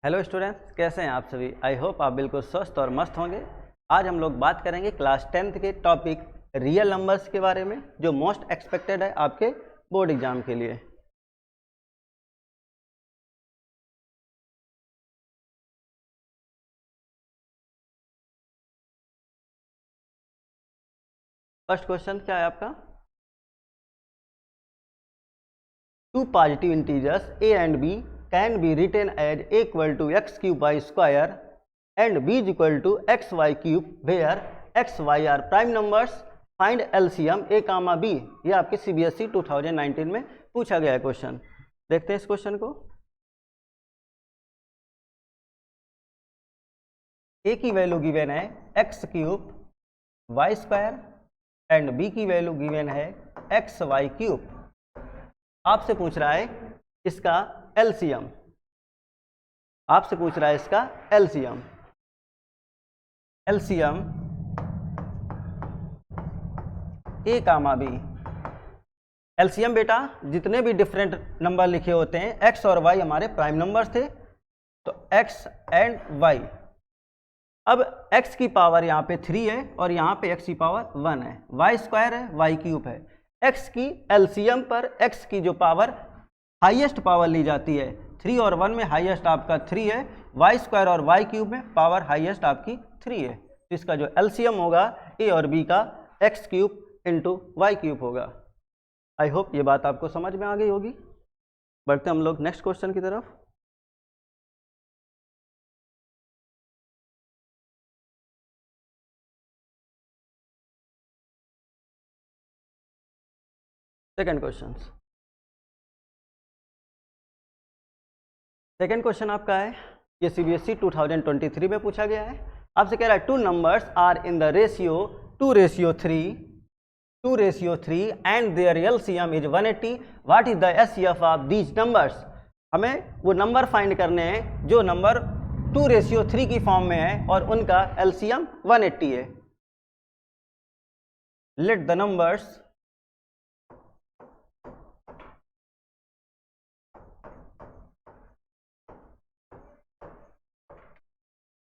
Hello students, कैसे हैं आप सभी। आई होप आप बिल्कुल स्वस्थ और मस्त होंगे। आज हम लोग बात करेंगे क्लास 10th के टॉपिक रियल नंबर्स के बारे में, जो मोस्ट एक्सपेक्टेड है आपके बोर्ड एग्जाम के लिए। फर्स्ट क्वेश्चन क्या है आपका? Two positive integers a and b can be written as a equal to x cube y square and b is equal to x y cube where x y are prime numbers, find LCM a comma b। ये आपके CBSE 2019 में पूछा गया है question. देखते हैं इस question को। a की वैल्यू गिवन है x cube y square and b की वैल्यू गिवन है एक्स वाई क्यूब। आपसे पूछ रहा है इसका एलसीएम। आपसे पूछ रहा है इसका एलसीएम। एलसीएम ए कामा बी। एलसीएम बेटा जितने भी डिफरेंट नंबर लिखे होते हैं, एक्स और वाई हमारे प्राइम नंबर्स थे, तो एक्स एंड वाई। अब x की पावर यहाँ पे 3 है और यहाँ पे x की पावर 1 है, वाई स्क्वायर है, वाई क्यूब है। x की एलसीएम पर x की जो पावर हाईएस्ट पावर ली जाती है, 3 और 1 में हाईएस्ट आपका 3 है, वाई स्क्वायर और वाई क्यूब में पावर हाईएस्ट आपकी 3 है। तो इसका जो एलसीएम होगा a और b का x cube into y cube होगा। आई होप ये बात आपको समझ में आ गई होगी। बढ़ते हम लोग नेक्स्ट क्वेश्चन की तरफ। Second question. सेकेंड क्वेश्चन आपका है, ये CBSE 2023 में पूछा गया है। आपसे कह रहा है two numbers are in the ratio 2:3 and their LCM is 180। What is the HCF of these numbers. हमें वो नंबर फाइंड करने हैं जो नंबर 2:3 की फॉर्म में है और उनका एलसीएम 180 है। लेट द नंबर्स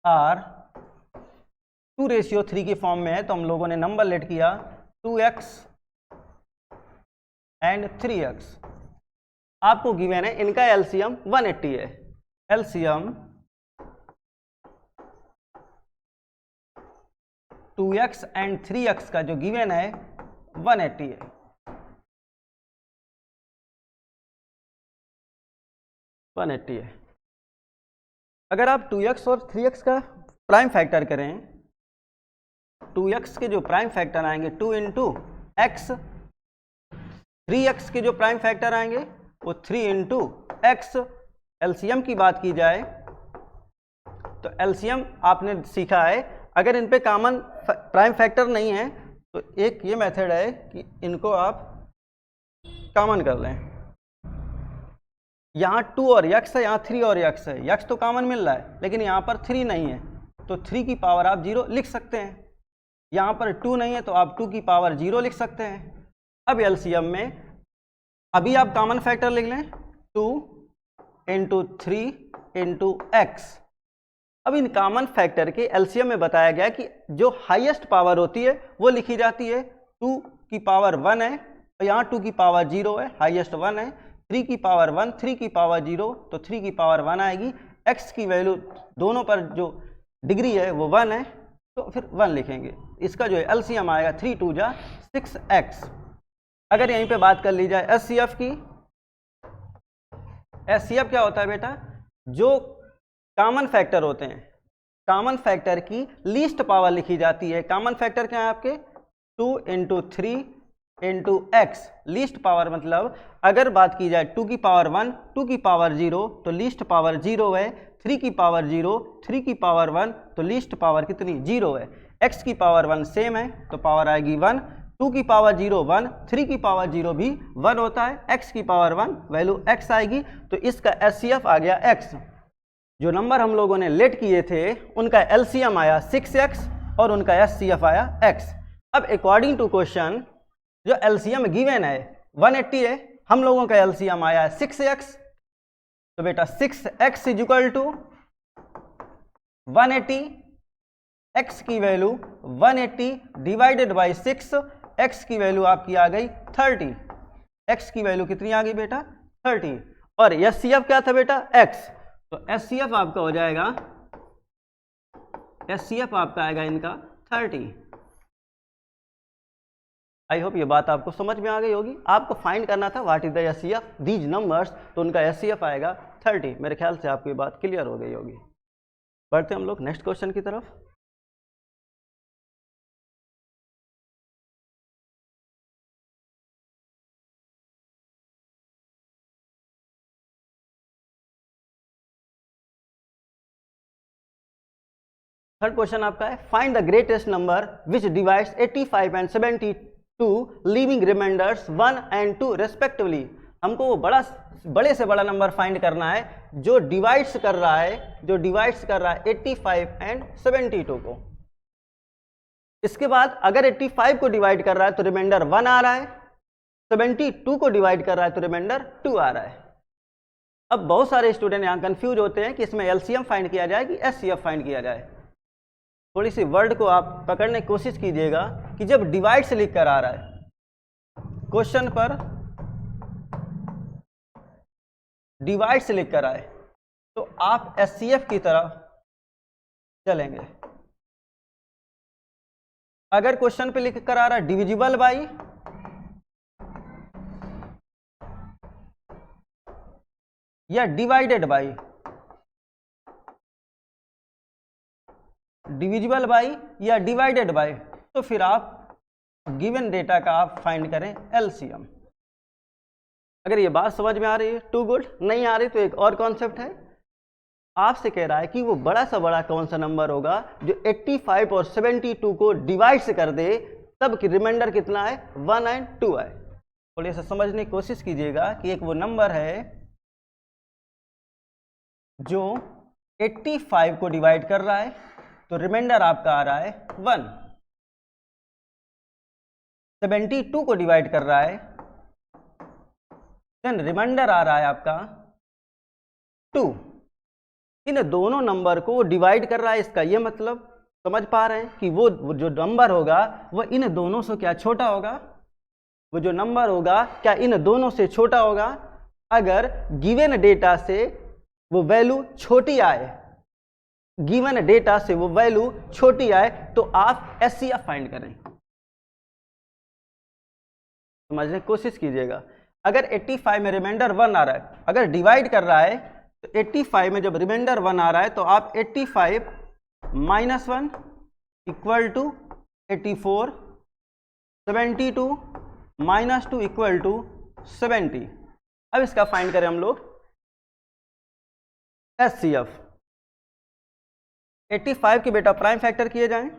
आर 2:3 की फॉर्म में है, तो हम लोगों ने नंबर लेट किया 2x एंड 3x। आपको गिवन है इनका एलसीएम 180 है। एलसीएम 2x एंड 3x का जो गिवन है 180 है। अगर आप 2x और 3x का प्राइम फैक्टर करें, 2x के जो प्राइम फैक्टर आएंगे 2 इंटू एक्स, 3x के जो प्राइम फैक्टर आएंगे वो 3 इंटू एक्स। एलसीएम की बात की जाए तो एलसीएम आपने सीखा है, अगर इन पे कॉमन प्राइम फैक्टर नहीं है तो एक ये मेथड है कि इनको आप कॉमन कर लें। यहाँ 2 और x है, यहाँ 3 और x है, x तो कॉमन मिल रहा है लेकिन यहाँ पर 3 नहीं है, तो 3 की पावर आप 0 लिख सकते हैं। यहाँ पर 2 नहीं है तो आप 2 की पावर 0 लिख सकते हैं। अब एलसीएम में अभी आप कॉमन फैक्टर लिख लें 2 इंटू 3 इंटू एक्स। अब इन कॉमन फैक्टर के एलसीएम में बताया गया कि जो हाईएस्ट पावर होती है वो लिखी जाती है। 2 की पावर 1 है और यहाँ 2 की पावर 0 है, हाईएस्ट 1 है। 3 की पावर 1, 3 की पावर 0, तो 3 की पावर 1 आएगी। x की वैल्यू दोनों पर जो डिग्री है वो 1 है, तो फिर 1 लिखेंगे। इसका जो है एलसीएम आएगा 3 2 जा 6x। अगर यहीं पे बात कर ली जाए एचसीएफ की, एचसीएफ क्या होता है बेटा, जो कॉमन फैक्टर होते हैं, कॉमन फैक्टर की लीस्ट पावर लिखी जाती है। कॉमन फैक्टर क्या है आपके 2 into 3 into x. Least power मतलब अगर बात की जाए 2 की पावर 1, 2 की पावर 0, तो लीस्ट पावर 0 है। 3 की पावर 0, 3 की पावर 1, तो लीस्ट पावर कितनी 0 है। x की पावर 1 सेम है तो पावर आएगी 1। 2 की पावर 0 1, 3 की पावर 0 भी 1 होता है। x की पावर 1 वैल्यू x आएगी, तो इसका एचसीएफ आ गया x। जो नंबर हम लोगों ने लेट किए थे उनका एलसीएम आया 6x और उनका एचसीएफ आया x। अब अकॉर्डिंग टू क्वेश्चन जो एलसीएम गिवन है 180 है, हम लोगों का एलसीएम आया है 6x, तो बेटा 6x is equal to 180, x की वैल्यू 180 डिवाइडेड बाई 6, x की वैल्यू आपकी आ गई 30, x की वैल्यू कितनी आ गई बेटा 30, और HCF क्या था बेटा x, तो HCF आपका हो जाएगा, HCF आपका आएगा इनका 30। आई होप ये बात आपको समझ में आ गई होगी। आपको फाइंड करना था what is the HCF these numbers, तो उनका HCF आएगा 30। मेरे ख्याल से आपको ये बात क्लियर हो गई होगी। बढ़ते हम लोग नेक्स्ट क्वेश्चन की तरफ। थर्ड क्वेश्चन आपका है find the greatest number which divides 85 and 72 leaving remainders 1 and 2 respectively. हमको वो बड़े से बड़ा नंबर फाइंड करना है जो डिवाइड्स कर रहा है 85 एंड 72 को। इसके बाद अगर 85 को डिवाइड कर रहा है तो रिमाइंडर 1 आ रहा है, 72 को डिवाइड कर रहा है तो रिमाइंडर 2 आ रहा है। अब बहुत सारे स्टूडेंट यहाँ कंफ्यूज होते हैं कि इसमें LCM फाइंड किया जाए कि HCF फाइंड किया जाए। थोड़ी सी वर्ड को आप पकड़ने की कोशिश कीजिएगा कि जब डिवाइड से लिख कर आ रहा है क्वेश्चन पर, डिवाइड से लिख कर आए तो आप HCF की तरफ चलेंगे। अगर क्वेश्चन पे लिख कर आ रहा है डिविजिबल बाई या डिवाइडेड बाई, डिविजिबल बाई या डिवाइडेड बाई, तो फिर आप गिवन डेटा का आप फाइंड करें LCM। अगर ये बात समझ में आ रही है टू गुड, नहीं आ रही तो एक और कॉन्सेप्ट है। आपसे कह रहा है कि वो बड़ा सा बड़ा कौन सा नंबर होगा जो 85 और 72 को डिवाइड से कर दे, तब कि रिमाइंडर कितना है 1 and 2 है। थोड़ी सा समझने की कोशिश कीजिएगा कि एक वो नंबर है जो 85 को डिवाइड कर रहा है तो रिमाइंडर आपका आ रहा है 1, 72 को डिवाइड कर रहा है देन रिमाइंडर आ रहा है आपका 2। इन दोनों नंबर को डिवाइड कर रहा है, इसका ये मतलब समझ पा रहे हैं कि वो जो नंबर होगा वो इन दोनों से क्या छोटा होगा, वो जो नंबर होगा क्या इन दोनों से छोटा होगा। अगर गिवन डेटा से वो वैल्यू छोटी आए, गिवन डेटा से वो वैल्यू छोटी आए तो आप HCF फाइंड करें। समझने की कोशिश कीजिएगा। अगर 85 में रिमाइंडर 1 आ रहा है, अगर डिवाइड कर रहा है तो 85 में जब रिमाइंडर 1 आ रहा है तो आप 85 minus 1 equal to 84, 72 minus 2 equal to 70। अब इसका फाइंड करें हम लोग HCF। 85 के बेटा प्राइम फैक्टर किए जाएं,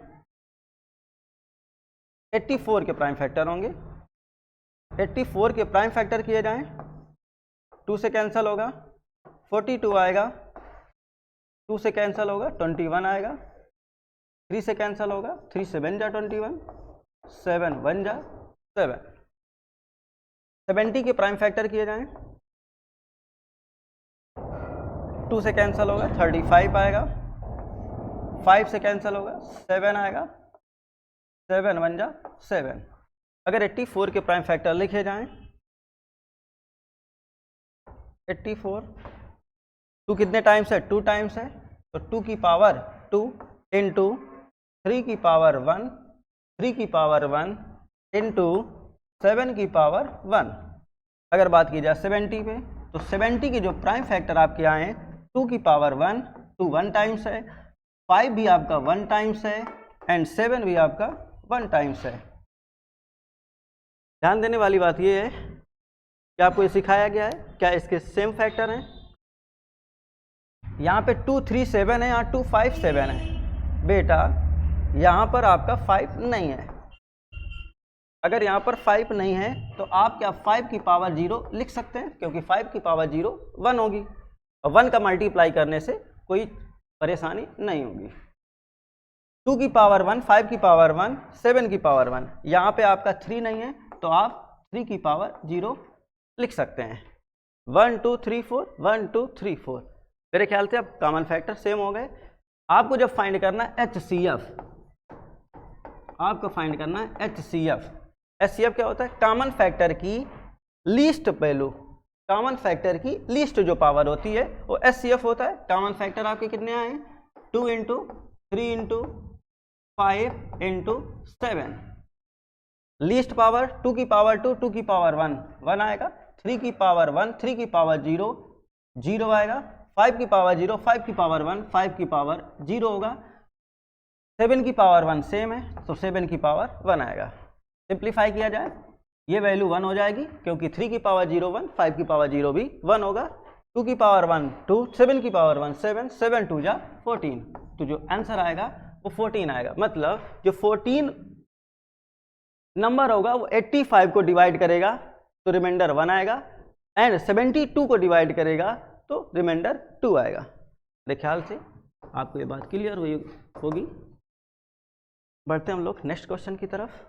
84 के प्राइम फैक्टर होंगे, 84 के प्राइम फैक्टर किए जाएं, 2 से कैंसिल होगा, 42 आएगा, 2 से कैंसिल होगा, 21 आएगा, 3 से कैंसिल होगा, 3 7 जा 21, 7 1 जा 7। 70 के प्राइम फैक्टर किए जाएं, 2 से कैंसिल होगा, 35 आएगा, 5 से कैंसिल होगा, 7 आएगा, 7 1 जा 7। अगर 84 के प्राइम फैक्टर लिखे जाएं, 84 2 कितने टाइम्स है, 2 टाइम्स है, तो 2 की पावर 2 इंटू 3 की पावर 1, 3 की पावर 1 इंटू 7 की पावर 1। अगर बात की जाए 70 पे तो 70 के जो प्राइम फैक्टर आपके आए 2 की पावर 1, 2 1 टाइम्स है, 5 भी आपका 1 टाइम्स है एंड 7 भी आपका 1 टाइम्स है। ध्यान देने वाली बात यह है कि आपको ये सिखाया गया है, क्या इसके सेम फैक्टर हैं। यहाँ पे 2 3 7 है, यहाँ 2 5 7 है। बेटा यहाँ पर आपका 5 नहीं है। अगर यहाँ पर 5 नहीं है तो आप क्या 5 की पावर 0 लिख सकते हैं, क्योंकि 5 की पावर 0 1 होगी और 1 का मल्टीप्लाई करने से कोई परेशानी नहीं होगी। 2 की पावर 1, 5 की पावर 1, 7 की पावर 1। यहाँ पे आपका 3 नहीं है तो आप 3 की पावर 0 लिख सकते हैं। 1 2 3 4 1 2 3 4। मेरे ख्याल से अब कॉमन फैक्टर सेम हो गए। आपको जब फाइंड करना है HCF, आपको फाइंड करना है HCF। HCF क्या होता है? कॉमन फैक्टर की लीस्ट वैल्यू, कॉमन फैक्टर की लीस्ट जो पावर होती है वो HCF होता है। कॉमन फैक्टर आपके कितने आए? 2 into 3 into 5 into 7। Least power 2 की पावर 2, 2 की पावर 1 1 आएगा, 3 की पावर 1, 3 की पावर 0 0 आएगा, 5 की पावर 0, 5 की पावर 1, 5 की पावर 0 होगा, 7 की पावर 1 सेम है तो 7 की पावर 1 आएगा। सिंप्लीफाई किया जाए ये वैल्यू 1 हो जाएगी क्योंकि 3 की पावर 0 1, 5 की पावर 0 भी 1 होगा, 2 की पावर 1 2, 7 की पावर 1 7, 7 2 जा 14, तो जो आंसर आएगा वो 14 आएगा। मतलब जो 14 नंबर होगा वो 85 को डिवाइड करेगा तो रिमाइंडर 1 आएगा, एंड 72 को डिवाइड करेगा तो रिमाइंडर 2 आएगा। मेरे ख्याल से आपको ये बात क्लियर हुई होगी। बढ़ते हैं हम लोग नेक्स्ट क्वेश्चन की तरफ।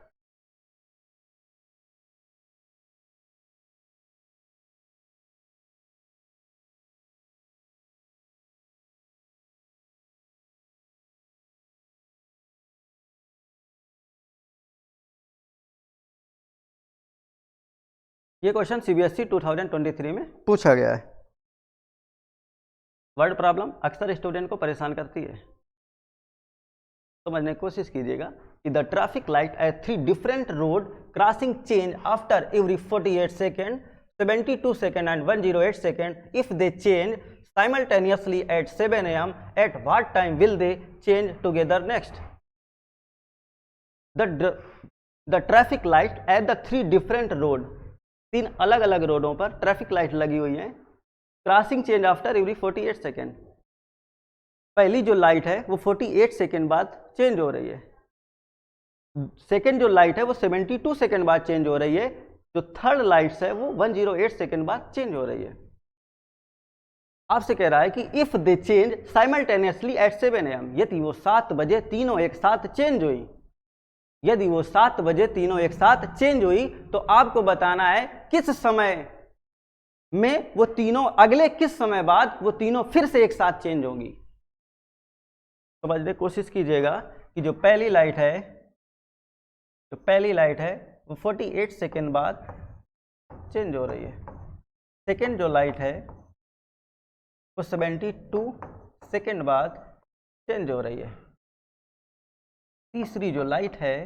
ये क्वेश्चन CBSE 2023 में पूछा गया है। वर्ड प्रॉब्लम अक्सर स्टूडेंट को परेशान करती है, समझने की कोशिश कीजिएगा कि the traffic light at 3 different road crossing change after every 48 second, 72 second and 108 second if they change simultaneously at 7 AM, at what time will they change together next? The traffic light at the 3 different road, 3 अलग अलग रोडों पर traffic light लगी हुई है, crossing change after every 48 second. पहली जो light है वो 48 सेकेंड बाद चेंज हो रही है, सेकेंड जो लाइट है वो 72 सेकेंड बाद चेंज हो रही है, जो थर्ड लाइट्स है वो 108 सेकेंड बाद चेंज हो रही है। आपसे कह रहा है कि if they change simultaneously eight 7 AM, यदि वो 7 बजे तीनों एक साथ चेंज हुई, यदि वो 7 बजे तीनों एक साथ चेंज हुई तो आपको बताना है किस समय में वो तीनों, अगले किस समय बाद वो तीनों फिर से एक साथ चेंज होंगी। समझने की कोशिश कीजिएगा कि जो पहली लाइट है वो 48 सेकेंड बाद चेंज हो रही है, सेकेंड जो लाइट है वो 72 सेकेंड बाद चेंज हो रही है, तीसरी जो लाइट है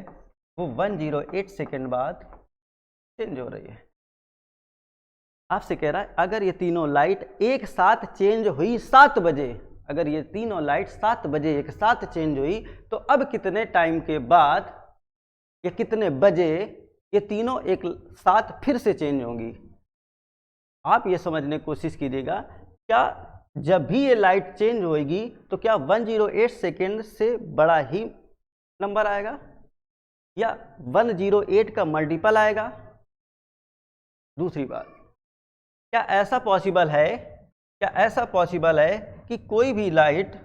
वो 108 सेकेंड बाद चेंज हो रही है। आपसे कह रहा है अगर ये तीनों लाइट एक साथ चेंज हुई 7 बजे, अगर ये तीनों लाइट 7 बजे एक साथ चेंज हुई तो अब कितने टाइम के बाद या कितने बजे ये तीनों एक साथ फिर से चेंज होंगी। आप ये समझने की कोशिश कीजिएगा, क्या जब भी ये लाइट चेंज होगी तो क्या 108 सेकेंड से बड़ा ही नंबर आएगा या 108 का मल्टीपल आएगा। दूसरी बात, क्या ऐसा पॉसिबल है कि कोई भी लाइट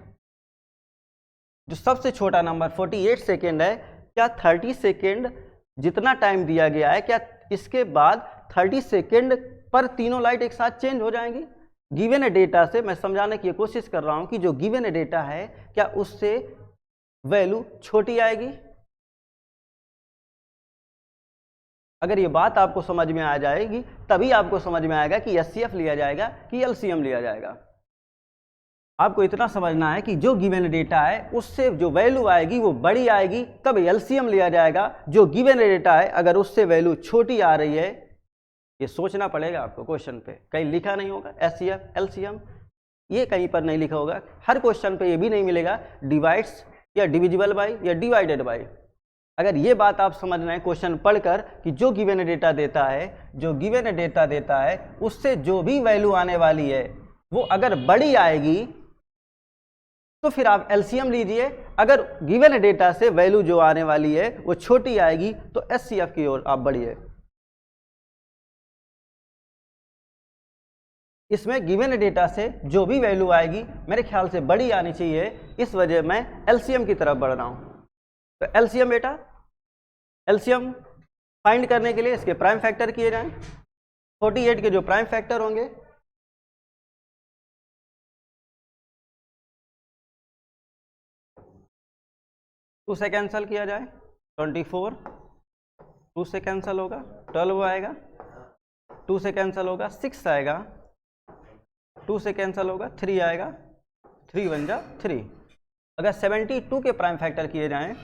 जो सबसे छोटा नंबर 48 सेकेंड है, क्या 30 सेकेंड जितना टाइम दिया गया है, क्या इसके बाद 30 सेकेंड पर तीनों लाइट एक साथ चेंज हो जाएंगी। गिवन डेटा से मैं समझाने की कोशिश कर रहा हूं कि जो गिवन डेटा है क्या उससे वैल्यू छोटी आएगी। अगर ये बात आपको समझ में आ जाएगी तभी आपको समझ में आएगा कि HCF लिया जाएगा कि LCM लिया जाएगा। आपको इतना समझना है कि जो गिवन डेटा है उससे जो वैल्यू आएगी वो बड़ी आएगी, तब LCM लिया जाएगा। जो गिवन डेटा है अगर उससे वैल्यू छोटी आ रही है, ये सोचना पड़ेगा आपको, क्वेश्चन पे कहीं लिखा नहीं होगा HCF LCM, ये कहीं पर नहीं लिखा होगा। हर क्वेश्चन पे ये भी नहीं मिलेगा डिवाइड्स या डिविजिबल बाय या डिवाइडेड बाय। अगर ये बात आप समझ रहे हैं क्वेश्चन पढ़कर कि जो गिवन डेटा देता है उससे जो भी वैल्यू आने वाली है वो अगर बड़ी आएगी तो फिर आप LCM लीजिए, अगर गिवन डेटा से वैल्यू जो आने वाली है वो छोटी आएगी तो HCF की ओर आप बढ़िए। इसमें गिवन डेटा से जो भी वैल्यू आएगी मेरे ख्याल से बड़ी आनी चाहिए, इस वजह मैं LCM की तरफ बढ़ रहा हूं। तो LCM बेटा, LCM फाइंड करने के लिए इसके प्राइम फैक्टर किए जाएं। 48 के जो प्राइम फैक्टर होंगे 2 से कैंसिल किया जाए 24, 2 से कैंसिल होगा 12 आएगा, 2 से कैंसिल होगा 6 आएगा, 2 से कैंसिल होगा 3 आएगा, 3 1 जा 3। अगर 72 के प्राइम फैक्टर किए जाएं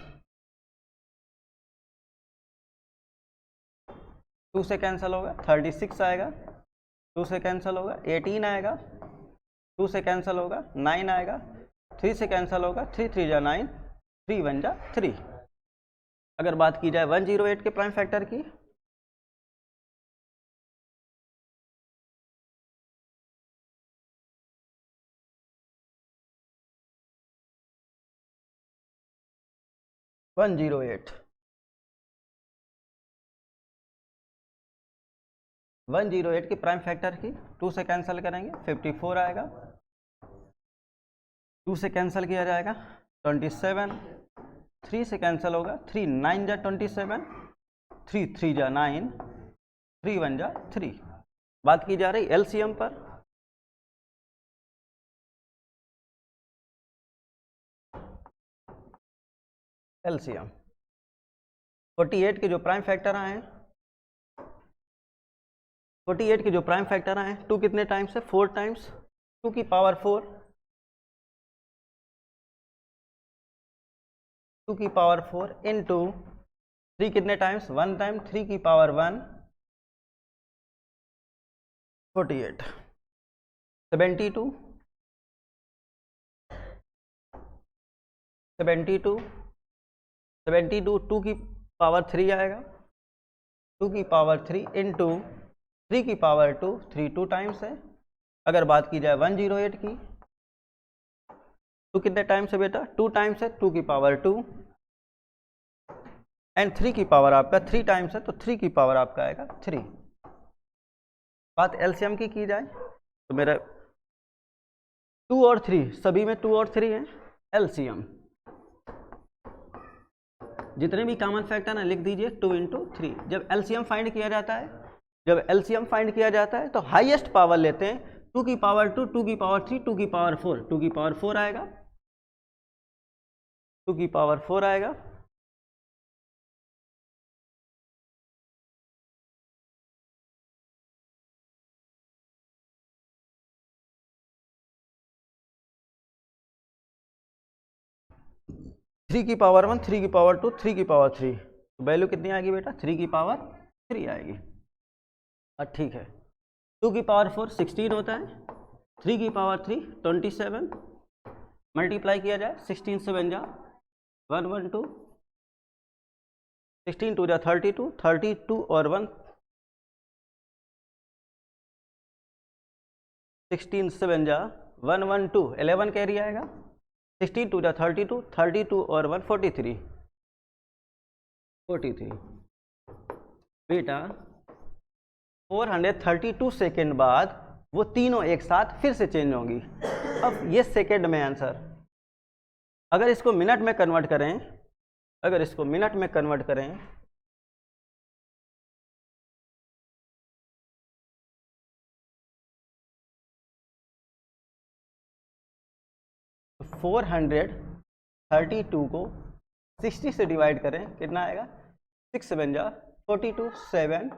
2 से कैंसिल होगा 36 आएगा, 2 से कैंसिल होगा 18 आएगा, 2 से कैंसिल होगा 9 आएगा, 3 से कैंसिल होगा 3 3 जा 9, 3 1 जा 3। अगर बात की जाए 108 के प्राइम फैक्टर की, वन जीरो एट की प्राइम फैक्टर की 2 से कैंसिल करेंगे 54 आएगा, 2 से कैंसिल किया जाएगा 27, 3 से कैंसिल होगा 3 9 जा 27, 3 3 जा 9, 3 1 जा 3। बात की जा रही एलसीएम पर, एलसीएम 48 के जो प्राइम फैक्टर आए हैं, 48 के जो प्राइम फैक्टर आए हैं 2 कितने टाइम्स है 4 टाइम्स, 2 की पावर 4, 2 की पावर 4 इनटू 3 कितने टाइम्स 1 टाइम, 3 की पावर 1, 48, 72, 2 की पावर 3 आएगा, 2 की पावर 3 इंटू 3 की पावर 2, 3 2 टाइम्स है। अगर बात की जाए 108 की, 2 कितने टाइम्स है बेटा 2 टाइम्स है, 2 की पावर 2 एंड 3 की पावर आपका 3 टाइम्स है, तो 3 की पावर आपका आएगा 3। बात एलसीएम की जाए तो मेरा 2 और 3 सभी में 2 और 3 है। एलसीएम जितने भी कॉमन फैक्टर है लिख दीजिए 2 इंटू 3। जब एलसीएम फाइंड किया जाता है तो हाईएस्ट पावर लेते हैं 2 की पावर 2, 2 की पावर 3, 2 की पावर 4, 2 की पावर 4 आएगा, 2 की पावर 4 आएगा। थ्री की पावर 1, 3 की पावर 2, 3 की पावर 3, तो वैल्यू कितनी आएगी बेटा 3 की पावर 3 आएगी। ठीक है, 2 की पावर 4 16 होता है, 3 की पावर 3 27, मल्टीप्लाई किया जाए 16 7 जा 112, 16 2 जा 32, 32 और 1 16 7 जा 112, 11 कैरी आएगा, 16 2 जा 32, 32 और 1 43, 43 बेटा 432 सेकेंड बाद वो तीनों एक साथ फिर से चेंज होंगी। अब ये सेकेंड में आंसर, अगर इसको मिनट में कन्वर्ट करें, 432 को 60 से डिवाइड करें कितना आएगा 6 7 जा 42, 7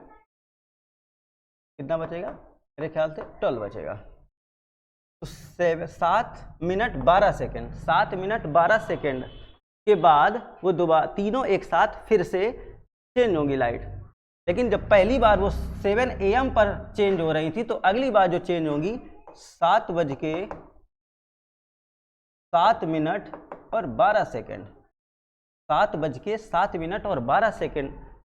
कितना बचेगा मेरे ख्याल से 12 बचेगा। तो 7 मिनट 12 सेकेंड, 7 मिनट 12 सेकेंड के बाद वो दोबारा तीनों एक साथ फिर से चेंज होंगी लाइट। लेकिन जब पहली बार वो 7 AM पर चेंज हो रही थी, तो अगली बार जो चेंज होंगी 7 बज के 7 मिनट और 12 सेकेंड, 7 बज के 7 मिनट और 12 सेकेंड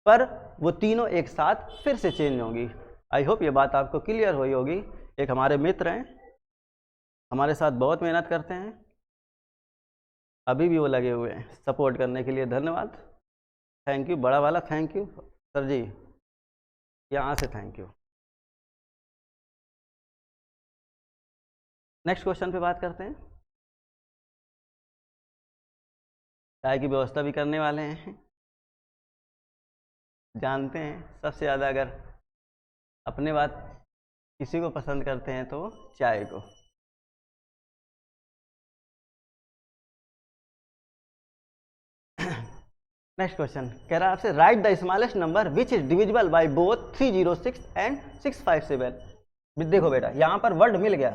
पर वो तीनों एक साथ फिर से चेंज होंगी। आई होप ये बात आपको क्लियर हुई होगी। एक हमारे मित्र हैं, हमारे साथ बहुत मेहनत करते हैं, अभी भी वो लगे हुए हैं सपोर्ट करने के लिए। धन्यवाद, थैंक यू, बड़ा वाला थैंक यू सर जी, यहाँ से थैंक यू। नेक्स्ट क्वेश्चन पे बात करते हैं। चाय की व्यवस्था भी करने वाले हैं। जानते हैं सबसे ज़्यादा अगर अपने बात किसी को पसंद करते हैं तो चाय को। नेक्स्ट क्वेश्चन कह रहा है आपसे right the smallest number which is divisible by both 306 and 657। देखो बेटा यहाँ पर वर्ड मिल गया,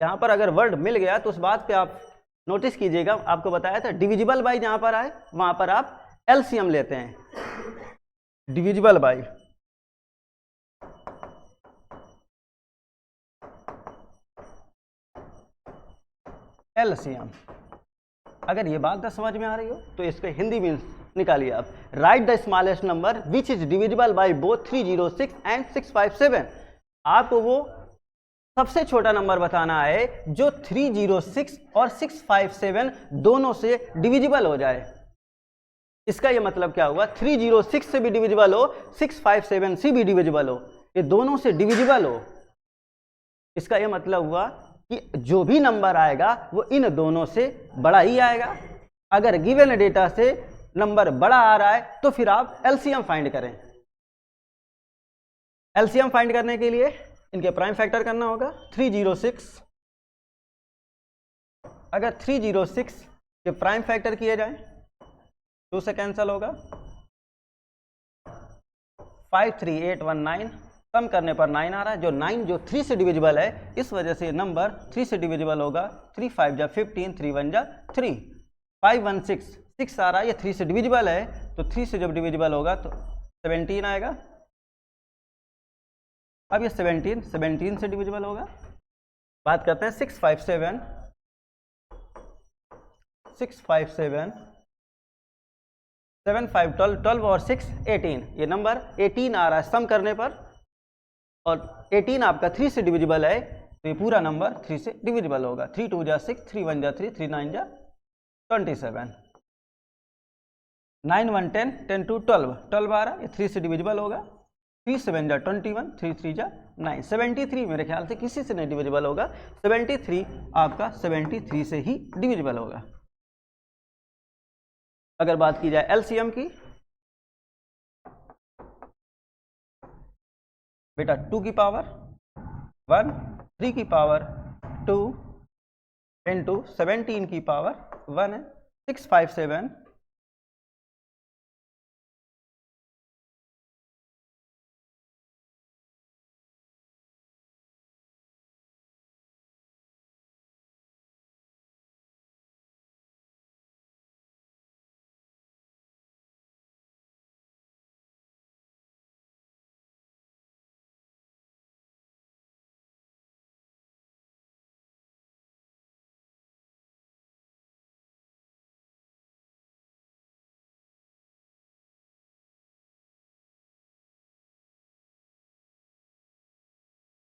यहाँ पर अगर वर्ड मिल गया तो उस बात पे आप नोटिस कीजिएगा, आपको बताया था डिविजिबल बाय जहाँ पर आए वहाँ पर आप एलसीएम लेते हैं, डिविजिबल बाय एलसीएम। अगर ये बात समझ में आ रही हो तो इसके हिंदी मीन्स निकालिए आप। Right the smallest number which is divisible by both 306 and 657। आपको वो सबसे छोटा नंबर बताना है जो 306 और 657 दोनों से डिविजिबल हो जाए। इसका ये मतलब क्या हुआ, 306 से भी डिविजिबल हो, 657 से भी डिविजिबल हो, ये दोनों से डिविजिबल हो। इसका ये मतलब हुआ कि जो भी नंबर आएगा वो इन दोनों से बड़ा ही आएगा। अगर गिवन डेटा से नंबर बड़ा आ रहा है तो फिर आप एलसीएम फाइंड करें। एलसीएम फाइंड करने के लिए इनके प्राइम फैक्टर करना होगा 306। अगर 306 के प्राइम फैक्टर किए जाए 2 से कैंसिल होगा, 53819 कम करने पर 9 आ रहा है, जो 9 जो 3 से डिविजिबल है, इस वजह से नंबर 3 से डिविजिबल होगा। 3 5 जा 15, 3 1 जा 3, 516 6 आ रहा है, ये 3 से डिविजिबल है, तो 3 से जब डिविजिबल होगा तो 17 आएगा। अब ये 17 से डिविजिबल होगा। बात करते हैं 657 7 5 12 और 6 18, ये नंबर 18 आ रहा है सम करने पर, और 18 आपका 3 से डिविजिबल है तो ये पूरा नंबर 3 से डिविजिबल होगा। 3 2 जा 6, 3 1 जा 3, 3 9 जा 27, 9 1 10, 10 2 12, 12 आ रहा है, ये 3 से डिविजिबल होगा। 3 7 जा 21, 3 3 जा 9, 73 मेरे ख्याल से किसी से नहीं डिविजिबल होगा, 73 आपका 73 से ही डिविजिबल होगा। अगर बात की जाए एलसीएम की, बेटा 2 की पावर 1, 3 की पावर 2 इंटू 17 की पावर 1 है। 657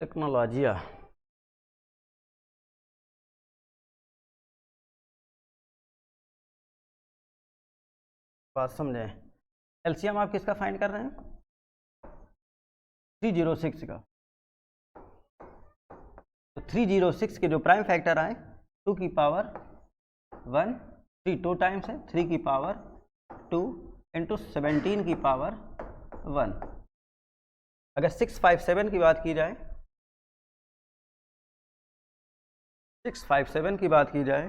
टेक्नोलॉजिया बात समझे। एलसीएम आप किसका फाइंड कर रहे हैं, 306 का। तो 306 के जो प्राइम फैक्टर आए 2 की पावर 1, 3 2 टाइम्स है, 3 की पावर 2 इंटू 17 की पावर 1। अगर 657 की बात की जाए, 657 की बात की जाए,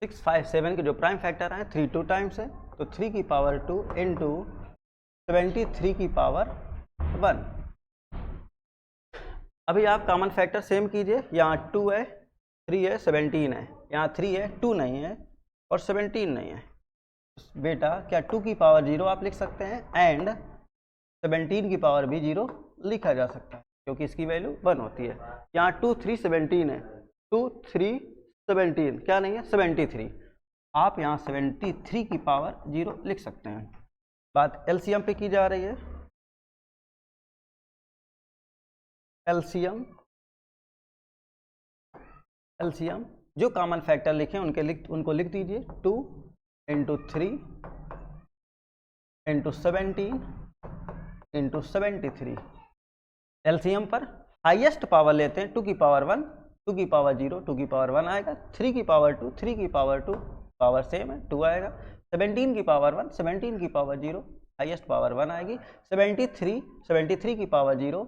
सिक्स 5 7 के जो प्राइम फैक्टर आए 3 2 टाइम्स है, तो 3 की पावर 2 इंटू 73 की पावर 1। अभी आप कॉमन फैक्टर सेम कीजिए, यहाँ 2 है, 3 है, 17 है, यहाँ 3 है, 2 नहीं है और 17 नहीं है। बेटा क्या 2 की पावर 0 आप लिख सकते हैं एंड 17 की पावर भी 0 लिखा जा सकता है क्योंकि इसकी वैल्यू 1 होती है। यहाँ 2 3 17 है, 2 3 17 क्या नहीं है 73, आप यहाँ 73 की पावर 0 लिख सकते हैं। बात एलसीएम पे की जा रही है। एलसीएम जो कॉमन फैक्टर लिखे उनको लिख दीजिए, 2 इंटू 3 इंटू 17 इंटू 73। एलसीएम पर हाईएस्ट पावर लेते हैं, 2 की पावर 1, 2 की पावर 0, 2 की पावर 1 आएगा, 3 की पावर 2, 3 की पावर 2 पावर सेम है 2 आएगा, 17 की पावर 1, 17 की पावर 0 हाईएस्ट पावर 1 आएगी, 73 की पावर 0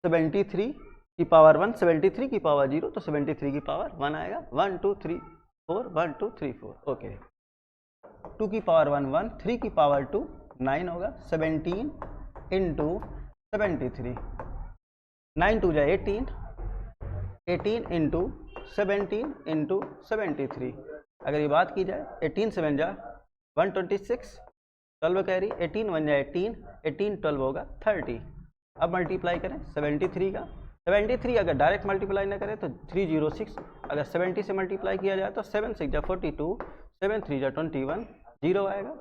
73 की पावर 1, 73 की पावर 0, तो 73 की पावर 1 आएगा। 1 2 3 4, 1 2 3 4, ओके। 2 की पावर 1 1, 3 की पावर 2 9 होगा। 17 इंटू 73, 9 2 जा 18, 18 इंटू 17 इंटू 73। अगर ये बात की जाए 18 7 जा 126, 12 कैरी, 18 1 जा 18, 18 12 होगा 30। अब मल्टीप्लाई करें 73 का, 73 अगर डायरेक्ट मल्टीप्लाई ना करें तो 306, अगर 70 से मल्टीप्लाई किया जाए तो 7 6 जा 42, 7 3 जा 21, 0 आएगा।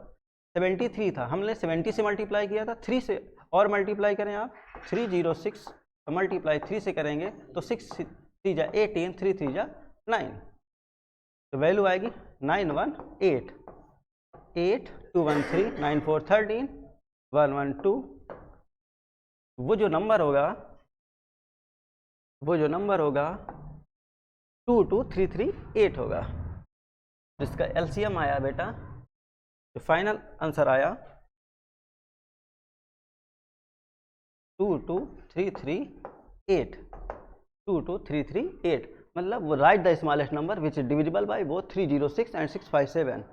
73 था, हमने 70 से मल्टीप्लाई किया था, 3 से और मल्टीप्लाई करें आप, 306 मल्टीप्लाई 3 से करेंगे तो 6 3 जा 18, 3 3 जा 9, तो वैल्यू आएगी 918, 8 2 1 3, 9 4 13, 1 1 2। वो जो नंबर होगा 2 2 3 3 8 होगा, जिसका एलसीएम आया बेटा, जो फाइनल आंसर आया 2 2 3 3 8, 2 2 3 3 8, मतलब वो right the smallest number which is divisible by both 306 and 657।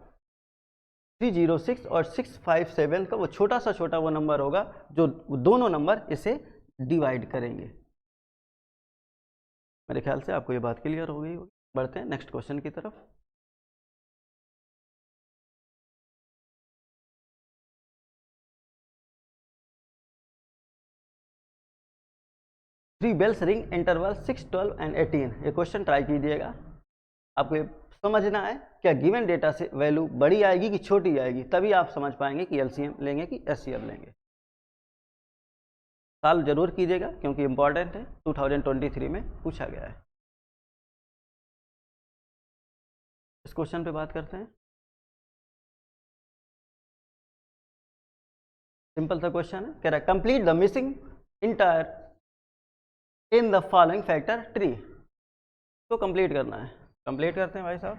306 और 657 का वो छोटा सा छोटा वो नंबर होगा जो दोनों नंबर इसे डिवाइड करेंगे। मेरे ख्याल से आपको ये बात क्लियर हो गई होगी। बढ़ते हैं नेक्स्ट क्वेश्चन की तरफ। Three bells ring interval 6 12 and 18, ये क्वेश्चन ट्राई कीजिएगा। आपको ये समझना है क्या गिवन डेटा से वैल्यू बड़ी आएगी कि छोटी आएगी, तभी आप समझ पाएंगे कि एलसीएम लेंगे कि एचसीएफ लेंगे। सॉल्व जरूर कीजिएगा क्योंकि इंपॉर्टेंट है, 2023 में पूछा गया है। इस क्वेश्चन पे बात करते हैं। सिंपल सा क्वेश्चन है, कह रहा है complete the missing entire in the following factor tree. तो कंप्लीट करना है, कंप्लीट करते हैं भाई साहब।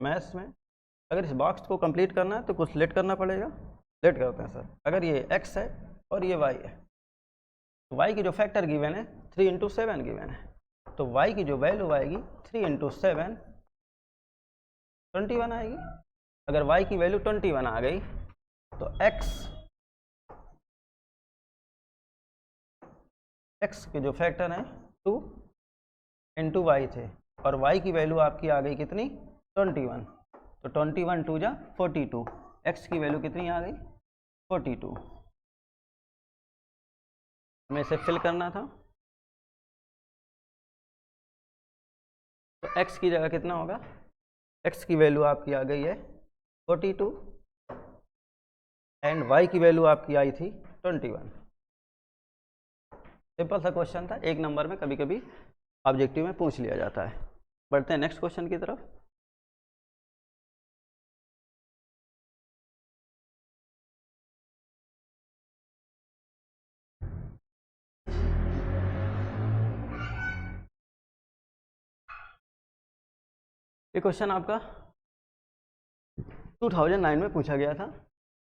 मैथ्स में अगर इस बॉक्स को कंप्लीट करना है तो कुछ लेट करना पड़ेगा। लेट करते हैं सर। अगर ये x है और ये y है, तो y की जो फैक्टर गिवन है 3 इंटू 7 गिवन है, तो y की जो वैल्यू आएगी 3 इंटू 7 21 आएगी। अगर y की वैल्यू 21 आ गई तो x के जो फैक्टर हैं 2 इंटू वाई थे, और y की वैल्यू आपकी आ गई कितनी 21, तो 21 2 जा 42, x की वैल्यू कितनी आ गई 42। हमें इसे फिल करना था, तो x की जगह कितना होगा, x की वैल्यू आपकी आ गई है 42 एंड y की वैल्यू आपकी आई थी 21। सिंपल सा क्वेश्चन था, एक नंबर में कभी कभी ऑब्जेक्टिव में पूछ लिया जाता है। बढ़ते हैं नेक्स्ट क्वेश्चन की तरफ। ये क्वेश्चन आपका 2009 में पूछा गया था।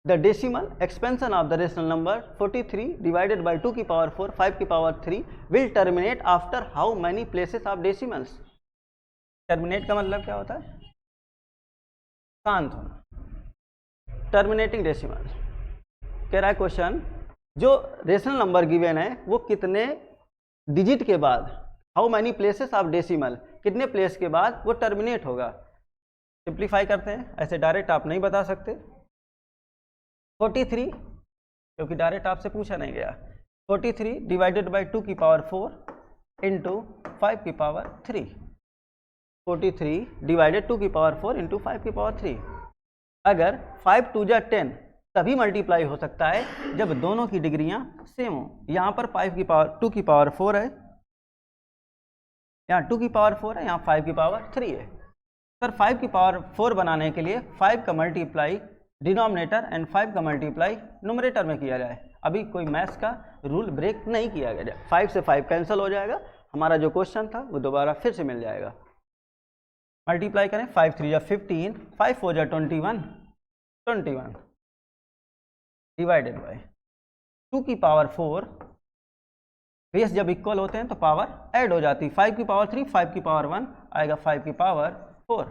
The decimal expansion of the rational number 43 divided by 2 की पावर 4 5 की power 3 will terminate after how many places of decimals. Terminate का मतलब क्या होता है, शांत होना, टर्मिनेटिंग डेसिमल। कह रहा है क्वेश्चन जो रेशनल नंबर गिवन है वो कितने डिजिट के बाद, how many places of decimal, कितने प्लेस के बाद वो टर्मिनेट होगा। सिंप्लीफाई करते हैं, ऐसे डायरेक्ट आप नहीं बता सकते। 43 क्योंकि डायरेक्ट आपसे पूछा नहीं गया, 43 डिवाइडेड बाई 2 की पावर 4 इंटू 5 की पावर 3, 43 डिवाइडेड 2 की पावर 4 इंटू 5 की पावर 3। अगर 5 2 जा 10 तभी मल्टीप्लाई हो सकता है जब दोनों की डिग्रियां सेम हो। यहाँ पर 5 की पावर 2 की पावर 4 है, यहाँ 2 की पावर 4 है, यहाँ 5 की पावर 3 है। सर 5 की पावर 4 बनाने के लिए 5 का मल्टीप्लाई डिनोमिनेटर एंड 5 का मल्टीप्लाई न्यूमरेटर में किया जाए। अभी कोई मैथ्स का रूल ब्रेक नहीं किया गया, 5 से 5 कैंसिल हो जाएगा, हमारा जो क्वेश्चन था वो दोबारा फिर से मिल जाएगा। मल्टीप्लाई करें, 5 3 जा 15, 5 4 जा 21, 21 डिवाइडेड बाई 2 की पावर 4 बेस जब इक्वल होते हैं तो पावर ऐड हो जाती है, 5 की पावर 3, 5 की पावर 1 आएगा 5 की पावर 4,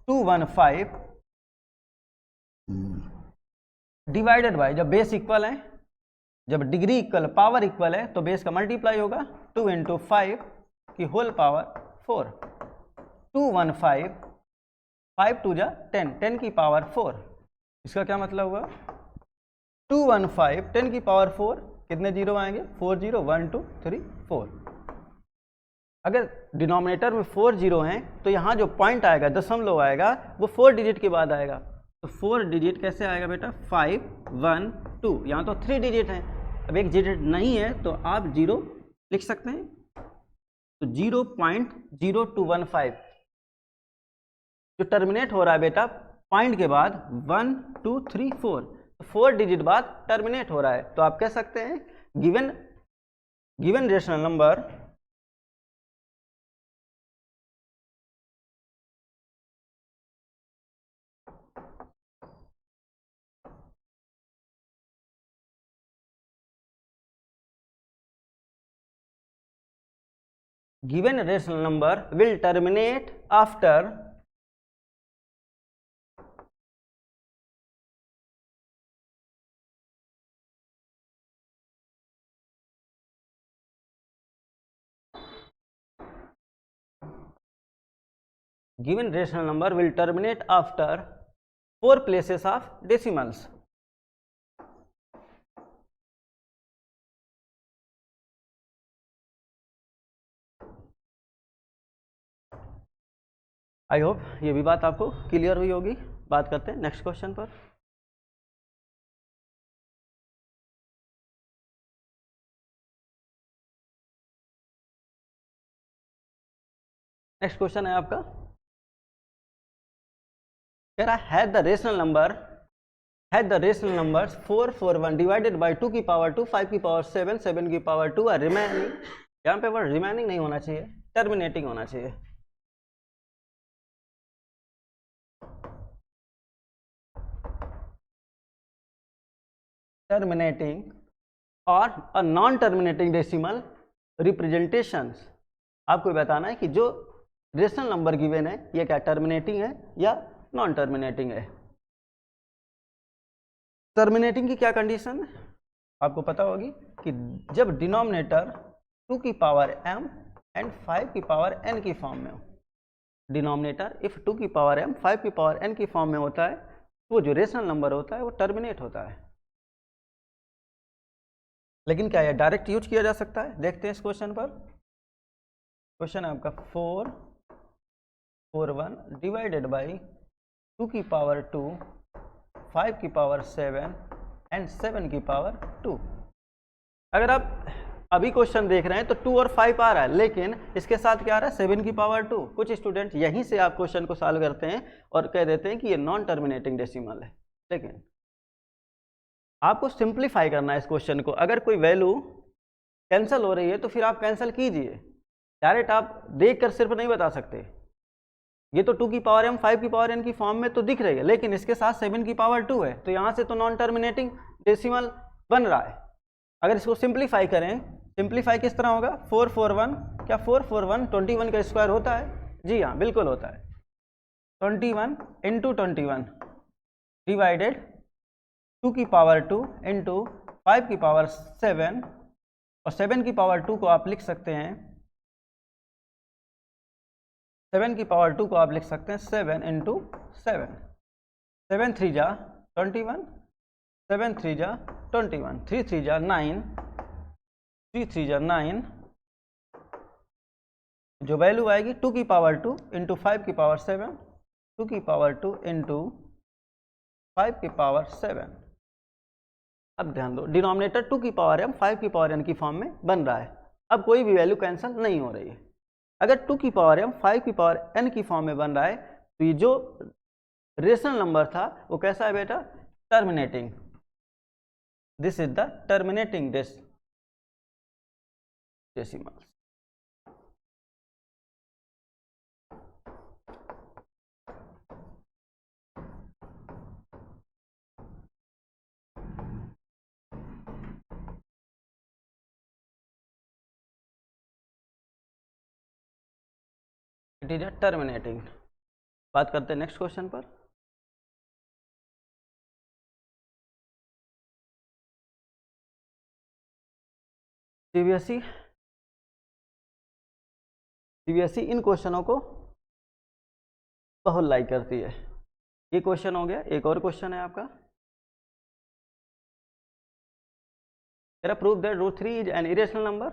215 डिवाइडेड बाय, जब बेस इक्वल है, जब डिग्री इक्वल, पावर इक्वल है तो बेस का मल्टीप्लाई होगा, 2 इंटू 5 की होल पावर 4, 215, 5 टू जा 10, 10 की पावर 4। इसका क्या मतलब हुआ, 215 10 की पावर 4, कितने जीरो आएंगे, 4 जीरो, 1 2 3 4। अगर डिनोमिनेटर में 4 जीरो हैं तो यहाँ जो पॉइंट आएगा, दशमलव आएगा, वो 4 डिजिट के बाद आएगा। तो 4 डिजिट कैसे आएगा बेटा, 5 1 2, यहाँ तो 3 डिजिट हैं, अब एक डिजिट नहीं है तो आप जीरो लिख सकते हैं, तो 0.0215 जो टर्मिनेट हो रहा है बेटा पॉइंट के बाद 1 2 3 4, तो 4 डिजिट बाद टर्मिनेट हो रहा है, तो आप कह सकते हैं given rational number will terminate after given rational number will terminate after 4 places of decimals. I hope ये भी बात आपको क्लियर हुई होगी। बात करते हैं नेक्स्ट क्वेश्चन पर। नेक्स्ट क्वेश्चन है आपका, कह रहा है the rational numbers 4 4 1 divided by 2 की पावर 2, 5 की पावर 7, 7 की पावर 2 और रिमेनिंग, यहाँ पे वर्ड रिमेनिंग नहीं होना चाहिए, टर्मिनेटिंग होना चाहिए। टर्मिनेटिंग और a non terminating decimal representations. आपको बताना है कि जो रेशनल नंबर गिवन है ये क्या टर्मिनेटिंग है या नॉन टर्मिनेटिंग है। टर्मिनेटिंग की क्या कंडीशन है आपको पता होगी कि जब डिनोमिनेटर 2 की पावर m एंड 5 की पावर n की फॉर्म में हो। डिनोमिनेटर इफ 2 की पावर m 5 की पावर n की फॉर्म में होता है तो वो जो रेशनल नंबर होता है वो टर्मिनेट होता है। लेकिन क्या यह डायरेक्ट यूज किया जा सकता है, देखते हैं इस क्वेश्चन पर। क्वेश्चन है आपका 4 4 1 डिवाइडेड बाई 2 की पावर 2, 5 की पावर 7 एंड 7 की पावर 2। अगर आप अभी क्वेश्चन देख रहे हैं तो 2 और 5 आ रहा है, लेकिन इसके साथ क्या आ रहा है 7 की पावर 2। कुछ स्टूडेंट यहीं से आप क्वेश्चन को सॉल्व करते हैं और कह देते हैं कि ये नॉन टर्मिनेटिंग डेसिमल है। लेकिन आपको सिंप्लीफाई करना है इस क्वेश्चन को। अगर कोई वैल्यू कैंसिल हो रही है तो फिर आप कैंसिल कीजिए, डायरेक्ट आप देख कर सिर्फ नहीं बता सकते। ये तो 2 की पावर m 5 की पावर n की फॉर्म में तो दिख रही है, लेकिन इसके साथ 7 की पावर 2 है, तो यहाँ से तो नॉन टर्मिनेटिंग डेसिमल बन रहा है। अगर इसको सिंप्लीफाई करें, सिंप्लीफाई किस तरह होगा, 4 4 1, क्या 4 4 1 21 का स्क्वायर होता है? जी हाँ बिल्कुल होता है। 21 इंटू 21 डिवाइडेड 2 की पावर 2 इंटू 5 की पावर 7, और 7 की पावर 2 को आप लिख सकते हैं, 7 की पावर 2 को आप लिख सकते हैं 7 इंटू 7, 7 3 जा 21, 7 3 जा 21, 3 3 जा 9, 3 3 जा 9, जो वैल्यू आएगी 2 की पावर 2 इंटू 5 की पावर 7, 2 की पावर 2 इंटू 5 की पावर 7। अब ध्यान दो, डिनोमिनेटर 2 की पावर m 5 की पावर n की फॉर्म में बन रहा है। अब कोई भी वैल्यू कैंसिल नहीं हो रही है। अगर 2 की पावर m 5 की पावर n की फॉर्म में बन रहा है तो ये जो रेशनल नंबर था वो कैसा है बेटा, terminating. This is the terminating decimal. It is a terminating. बात करते हैं नेक्स्ट क्वेश्चन पर। सीबीएसई इन क्वेश्चनों को बहुत लाइक करती है। ये क्वेश्चन हो गया। एक और क्वेश्चन है आपका, तेरा prove that root 3 is an irrational number.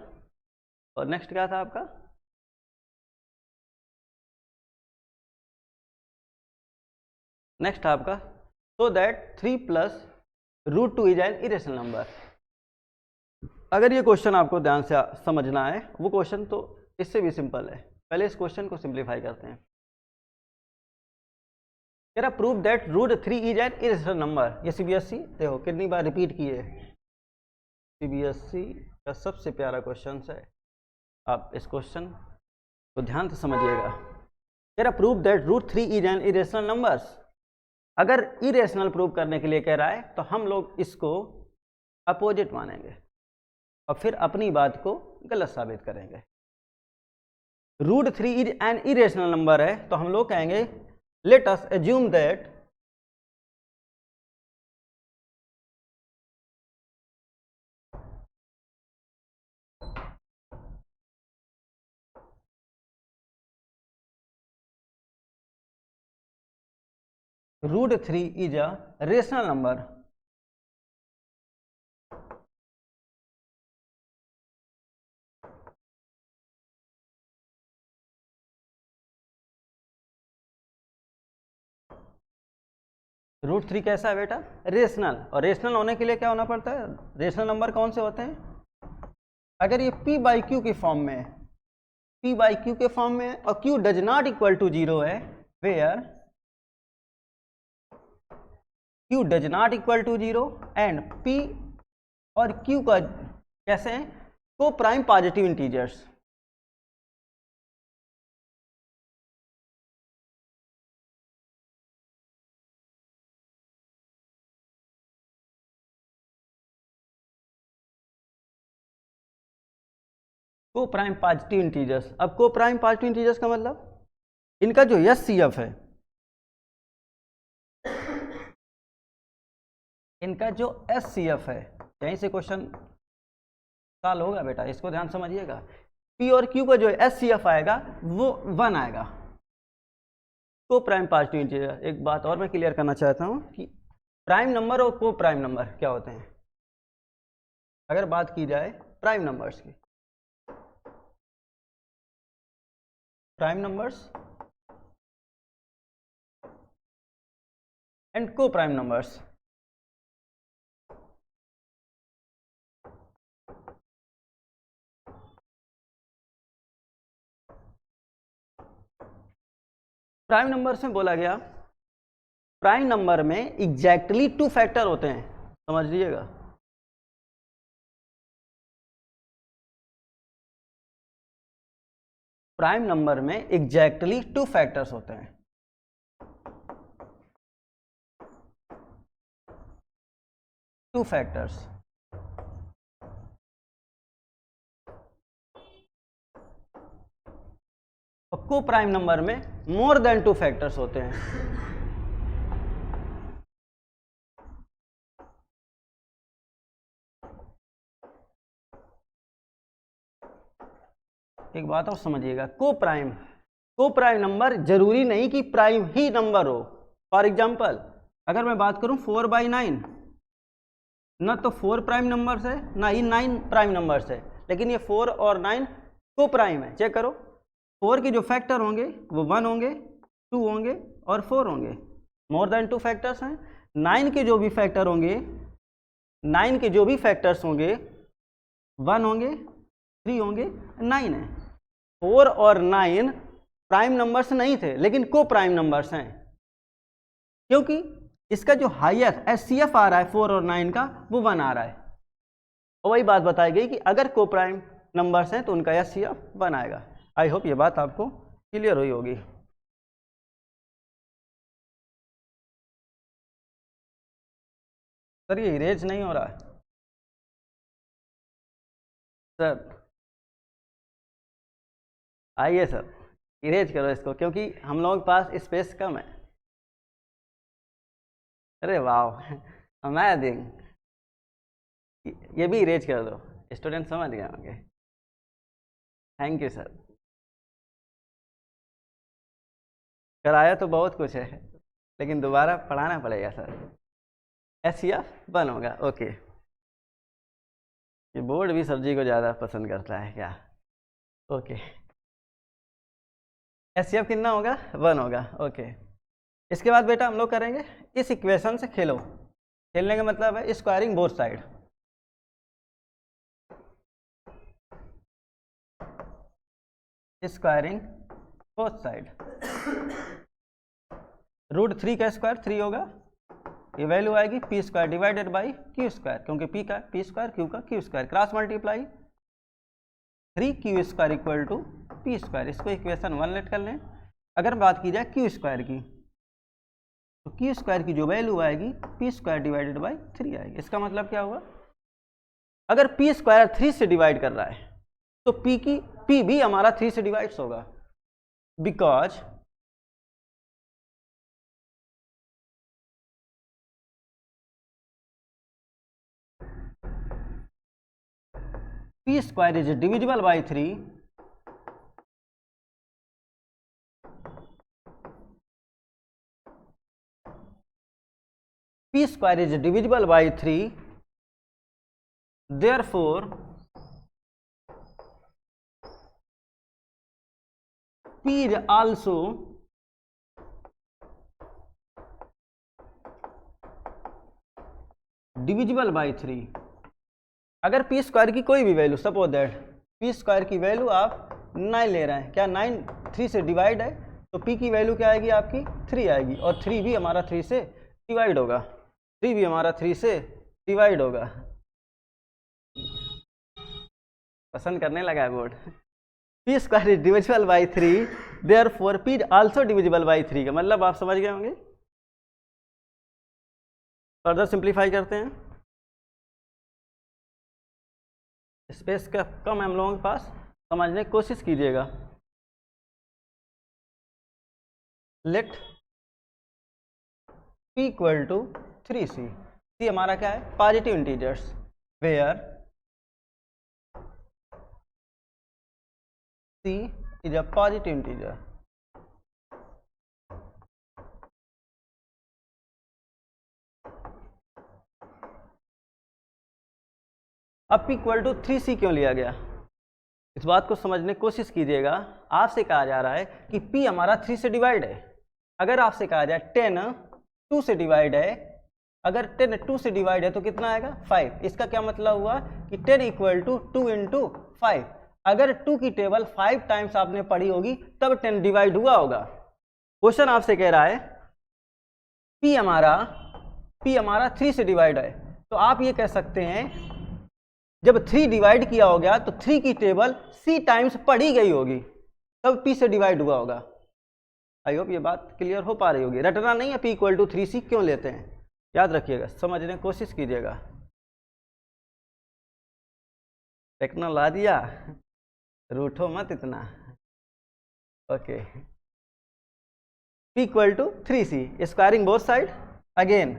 और नेक्स्ट क्या था आपका, नेक्स्ट आपका so that 3 plus root 2 is an irrational number. अगर ये क्वेश्चन आपको ध्यान से समझना है, वो क्वेश्चन तो इससे भी सिंपल है। पहले इस क्वेश्चन को सिंप्लीफाई करते हैं। तेरा prove that root 3 is an irrational number. ये सीबीएसई देखो कितनी बार रिपीट किए। सीबीएसई का सबसे प्यारा क्वेश्चन है, आप इस क्वेश्चन को ध्यान से समझिएगा। तेरा prove that root 3 is an irrational numbers. अगर इरेशनल प्रूव करने के लिए कह रहा है तो हम लोग इसको अपोजिट मानेंगे और फिर अपनी बात को गलत साबित करेंगे। Root 3 is an irrational number है तो हम लोग कहेंगे let us assume that root 3 is a rational number. Root 3 कैसा है बेटा, रेशनल। और रेशनल होने के लिए क्या होना पड़ता है, रेशनल नंबर कौन से होते हैं, अगर ये p बाई क्यू के फॉर्म में है, p बाई क्यू के फॉर्म में है और q does not equal to 0 है, where q does not equal to 0 and p और q का कैसे है, coprime positive integers. Coprime positive integers. अब को प्राइम पॉजिटिव इंटीजर्स का मतलब इनका जो एचसीएफ है, इनका जो एचसीएफ है, यहीं से क्वेश्चन सॉल्व होगा बेटा, इसको ध्यान समझिएगा। पी और क्यू का जो एचसीएफ आएगा वो 1 आएगा। को प्राइम पॉजिटिव इंटीजर। एक बात और मैं क्लियर करना चाहता हूं कि प्राइम नंबर और को प्राइम नंबर क्या होते हैं। अगर बात की जाए प्राइम नंबर्स की, प्राइम नंबर्स एंड को प्राइम नंबर्स, प्राइम नंबर्स में बोला गया, प्राइम नंबर में एग्जैक्टली 2 फैक्टर होते हैं, समझ लीजिएगा। प्राइम नंबर में एग्जैक्टली 2 फैक्टर्स होते हैं। Two factors. और को प्राइम नंबर में मोर देन 2 फैक्टर्स होते हैं। एक बात और समझिएगा, को प्राइम नंबर जरूरी नहीं कि प्राइम ही नंबर हो। फॉर एग्जांपल अगर मैं बात करूं 4/9, ना तो 4 प्राइम नंबर्स है ना ही 9 प्राइम नंबर्स है, लेकिन ये 4 और 9 को प्राइम है। चेक करो, 4 के जो फैक्टर होंगे वो 1 होंगे, 2 होंगे और 4 होंगे, मोर देन 2 फैक्टर्स हैं। 9 के जो भी फैक्टर होंगे, 9 के जो भी फैक्टर्स होंगे 1 होंगे, 3 होंगे, 9 है। 4 और 9 प्राइम नंबर्स नहीं थे लेकिन को प्राइम नंबर्स हैं, क्योंकि इसका जो हाईएस्ट एचसीएफ आ रहा है 4 और 9 का वो 1 आ रहा है। और वही बात बताई गई कि अगर को प्राइम नंबर्स हैं तो उनका एचसीएफ 1 आएगा। आई होप ये बात आपको क्लियर हुई होगी। सर ये इरेज नहीं हो रहा है सर, आइए सर, इरेज करो इसको, क्योंकि हम लोगों के पास स्पेस कम है। अरे वाह, अमेजिंग। ये भी इरेज कर दो, स्टूडेंट समझ गए होंगे। Thank you sir. कराया तो बहुत कुछ है, लेकिन दोबारा पढ़ाना पड़ेगा सर। एचसीएफ 1 होगा। ओके, ये बोर्ड भी सब्जी को ज़्यादा पसंद करता है क्या? ओके, एचसीएफ कितना होगा? 1 होगा। ओके, इसके बाद बेटा हम लोग करेंगे इस इक्वेशन से खेलो। खेलने का मतलब है squaring both side. Squaring both side. √3 का स्क्वायर 3 होगा, ये वैल्यू आएगी p square divided by q square, क्योंकि पी का पी स्क्वायर, क्यू का q square, cross multiply 3q square equal to p square. इसको इक्वेशन 1 लेट कर लें। अगर बात की जाए क्यू स्क्वायर की, तो क्यू स्क्वायर की जो वैल्यू आएगी पी स्क्वायर डिवाइडेड बाई 3 आएगी। इसका मतलब क्या हुआ? अगर पी स्क्वायर 3 से डिवाइड कर रहा है तो पी भी हमारा 3 से डिवाइड्स होगा, because P square is divisible by 3 p square is divisible by 3, therefore p is also divisible by 3। अगर पी स्क्वायर की कोई भी value, suppose that P square की वैल्यू आप 9 ले रहे हैं, क्या 9 3 से डिवाइड है, तो पी की वैल्यू क्या आएगी आपकी? 3 आएगी, और 3 भी हमारा 3 से डिवाइड होगा, 3 भी हमारा 3 से डिवाइड होगा। पसंद करने लगा है board. P square is divisible by 3, therefore P also divisible by 3 का मतलब आप समझ गए होंगे। फर्दर सिंप्लीफाई करते हैं। स्पेस का कम है हम लोगों के पास, समझने की कोशिश कीजिएगा। Let p equal to 3c। c हमारा क्या है? Positive integers, where c is a positive integer. अब p इक्वल टू 3c क्यों लिया गया? इस बात को समझने की कोशिश कीजिएगा। आपसे कहा जा रहा है कि p हमारा 3 से डिवाइड है। अगर आपसे कहा जाए 10 2 से डिवाइड है, अगर 10 2 से डिवाइड है तो कितना आएगा? 5। इसका क्या मतलब हुआ कि 10 इक्वल टू 2 इंटू 5। अगर 2 की टेबल 5 टाइम्स आपने पढ़ी होगी तब 10 डिवाइड हुआ होगा। क्वेश्चन आपसे कह रहा है p हमारा 3 से डिवाइड है, तो आप ये कह सकते हैं जब 3 डिवाइड किया हो गया तो 3 की टेबल c टाइम्स पढ़ी गई होगी, तब p से डिवाइड हुआ होगा। आई होप ये बात क्लियर हो पा रही होगी। रटना नहीं है, p इक्वल टू 3c क्यों लेते हैं, याद रखिएगा, समझने की कोशिश कीजिएगा। टेक्नोलॉजी रूठो मत इतना। Okay, p equal to 3c, squaring both side. Again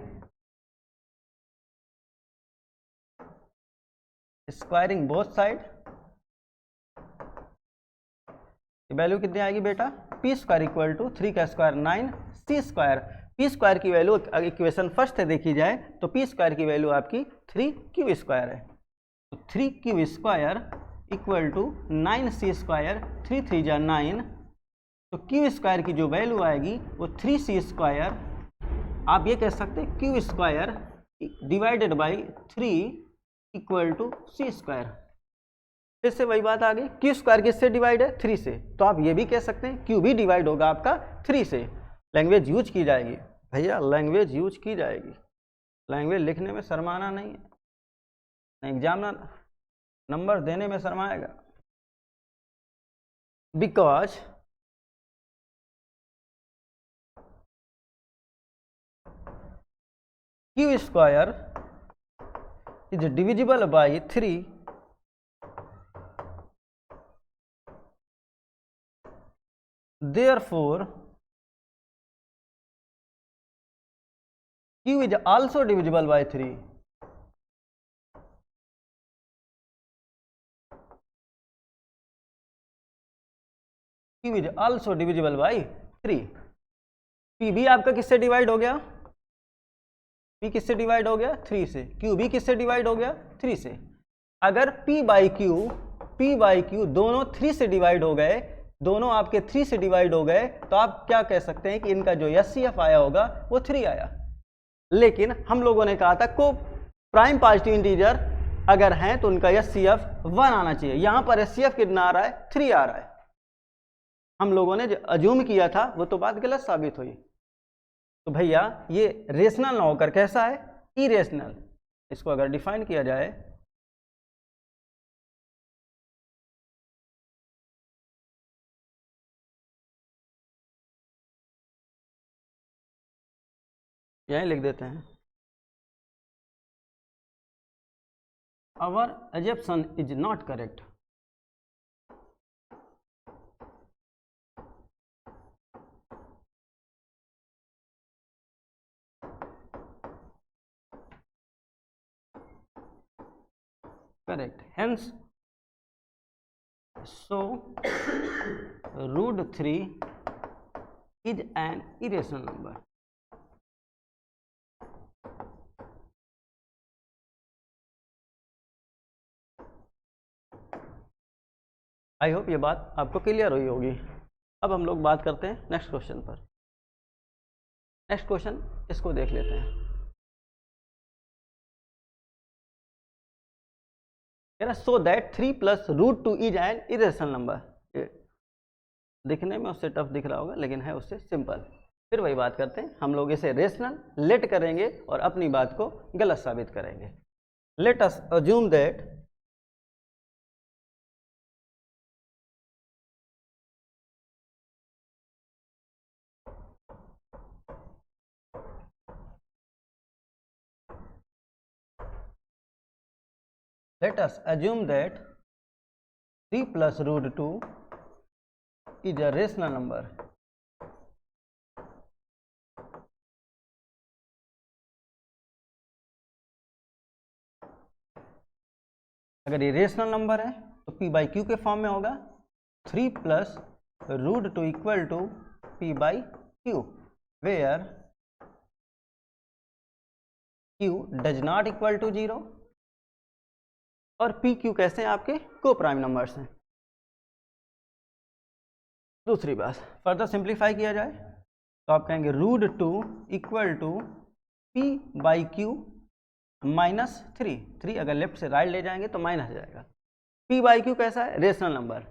squaring both side, value कितनी आएगी बेटा? पी स्क्वायर इक्वल टू 3 का square 9 c square. P square की वैल्यू इक्वेशन फर्स्ट से देखी जाए तो पी स्क्वायर की वैल्यू आपकी 3q स्क्वायर है, तो 3q square equal to 9c square, 3 3 जा 9, तो q स्क्वायर की जो वैल्यू आएगी वो 3c स्क्वायर, आप ये कह सकते हैं q square divided by 3 equal to c square. फिर से वही बात आ गई, क्यू स्क्वायर किससे डिवाइड है? 3 से, तो आप ये भी कह सकते हैं क्यू भी डिवाइड होगा आपका 3 से। लैंग्वेज यूज की जाएगी भैया, लैंग्वेज यूज की जाएगी। लैंग्वेज लिखने में शर्माना नहीं है, एग्जाम ना नंबर देने में शर्माएगा। Because q square is divisible by 3 therefore q is also divisible by 3. q is also divisible by 3. p भी आपका किससे डिवाइड हो गया? p किससे डिवाइड हो गया? 3 से. q भी किससे डिवाइड हो गया? 3 से. अगर p बाई q दोनों 3 से डिवाइड हो गए, दोनों आपके 3 से डिवाइड हो गए, तो आप क्या कह सकते हैं कि इनका जो एचसीएफ आया होगा वो 3 आया. लेकिन हम लोगों ने कहा था को प्राइम पॉजिटिव इंटीजर अगर हैं तो उनका एचसीएफ 1 आना चाहिए. यहां पर एचसीएफ कितना आ रहा है? 3 आ रहा है. हम लोगों ने जो अज्यूम किया था वो तो बात गलत साबित हुई. तो भैया ये रेशनल ना होकर कैसा है? इरेशनल. इसको अगर डिफाइन किया जाए, यहीं लिख देते हैं, our assumption is not correct. Correct. Hence, so root 3 is an irrational number. I hope ये बात आपको क्लियर हुई होगी. अब हम लोग बात करते हैं नेक्स्ट क्वेश्चन पर. नेक्स्ट क्वेश्चन इसको देख लेते हैं. So that 3 plus root 2 is an irrational number. दिखने में उससे टफ दिख रहा होगा लेकिन है उससे सिंपल. फिर वही बात करते हैं, हम लोग इसे रेशनल लेट करेंगे और अपनी बात को गलत साबित करेंगे. Let us assume that let us assume that 3 plus root 2 is a rational number. अगर ये रेशनल नंबर है तो p बाई क्यू के फॉर्म में होगा. 3 plus root 2 equal to p by q, where q does not equal to 0 और P Q कैसे हैं? आपके को प्राइम नंबर्स हैं. दूसरी बात, फर्दर सिंप्लीफाई किया जाए तो आप कहेंगे root 2 equal to p by q minus 3 अगर लेफ्ट से राइट ले जाएंगे तो माइनस जाएगा. पी बाई क्यू कैसा है? Rational number.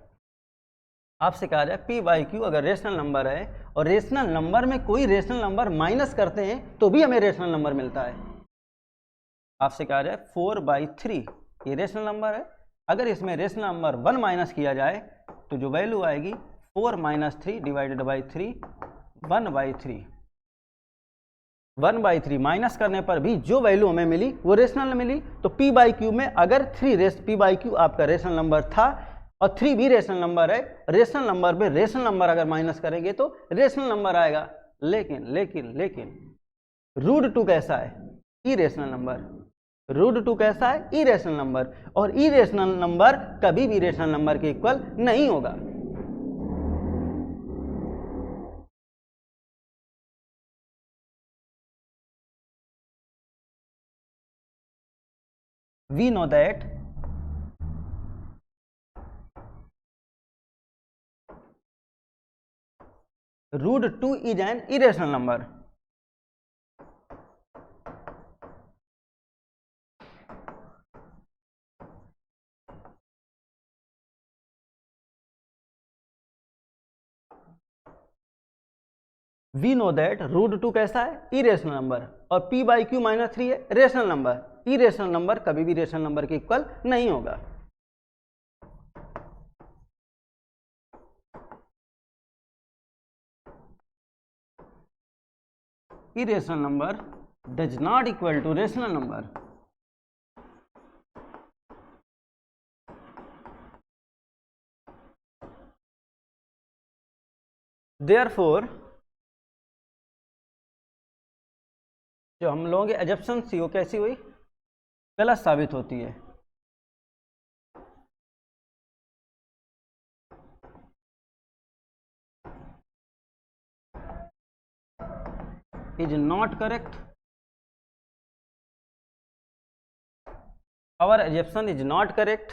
आपसे कहा जाए पी बाई क्यू अगर रेशनल नंबर है और रेशनल नंबर में कोई रेशनल नंबर माइनस करते हैं तो भी हमें रेशनल नंबर मिलता है. आपसे कहा जाए 4/3 ये रेशनल नंबर है. अगर इसमें रेशनल नंबर 1 माइनस किया जाए तो जो वैल्यू आएगी 4 माइनस 3 डिवाइडेड बाई 3 1/3. 1/3 माइनस करने पर भी जो वैल्यू हमें मिली वो रेशनल मिली. तो p बाई क्यू में अगर p बाई क्यू आपका रेशनल नंबर था और 3 भी रेशनल नंबर है, रेशनल नंबर पे रेशनल नंबर अगर माइनस करेंगे तो रेशनल नंबर आएगा. लेकिन रूट 2 कैसा है? Irrational number. रूट 2 कैसा है? Irrational number. और इरेशनल नंबर कभी भी रेशनल नंबर के इक्वल नहीं होगा. We know that root 2 is an irrational number. We know that root 2 कैसा है? Irrational number. और p बाई क्यू माइनस 3 है रेशनल नंबर. इरेशनल नंबर कभी भी रेशनल नंबर के इक्वल नहीं होगा. Irrational number does not equal to rational number. Therefore जो हम लोगों की एजप्शन थी वो कैसी हुई, गलत साबित होती है। Is not correct, our assumption is not correct,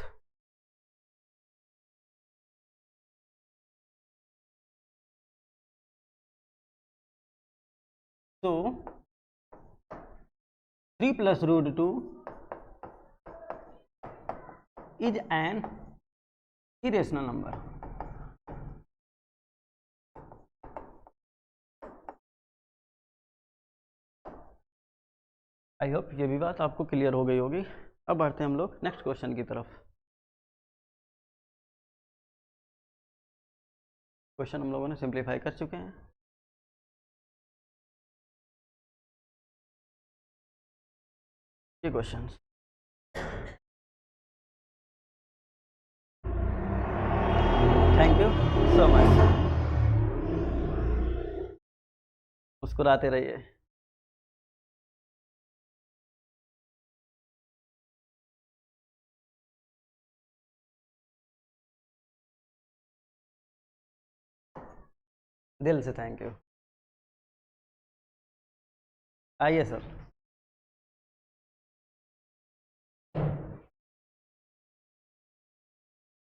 so 3 plus root 2 is an irrational number. I hope ये भी बात आपको क्लियर हो गई होगी। अब बढ़ते हैं हम लोग नेक्स्ट क्वेश्चन की तरफ। क्वेश्चन हम लोगों ने सिंप्लीफाई कर चुके हैं। ये question thank you so much, मुस्कुराते रहिए। दिल से थैंक यू। आइए सर।